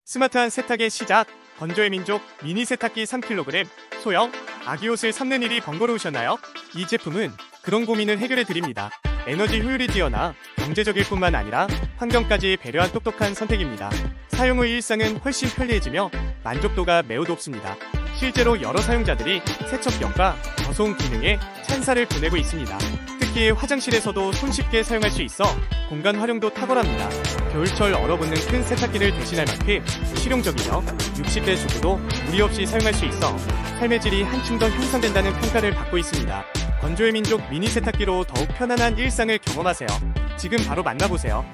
스마트한 세탁의 시작, 건조의 민족 미니 세탁기 3kg, 소형, 아기 옷을 삶는 일이 번거로우셨나요? 이 제품은 그런 고민을 해결해드립니다. 에너지 효율이 뛰어나 경제적일 뿐만 아니라 환경까지 배려한 똑똑한 선택입니다. 사용 후 일상은 훨씬 편리해지며 만족도가 매우 높습니다. 실제로 여러 사용자들이 세척력과 저소음 기능에 찬사를 보내고 있습니다. 특히 화장실에서도 손쉽게 사용할 수 있어 공간 활용도 탁월합니다. 겨울철 얼어붙는 큰 세탁기를 대신할 만큼 실용적이며 60대 주부도 무리 없이 사용할 수 있어 삶의 질이 한층 더 향상된다는 평가를 받고 있습니다. 건조의 민족 미니 세탁기로 더욱 편안한 일상을 경험하세요. 지금 바로 만나보세요.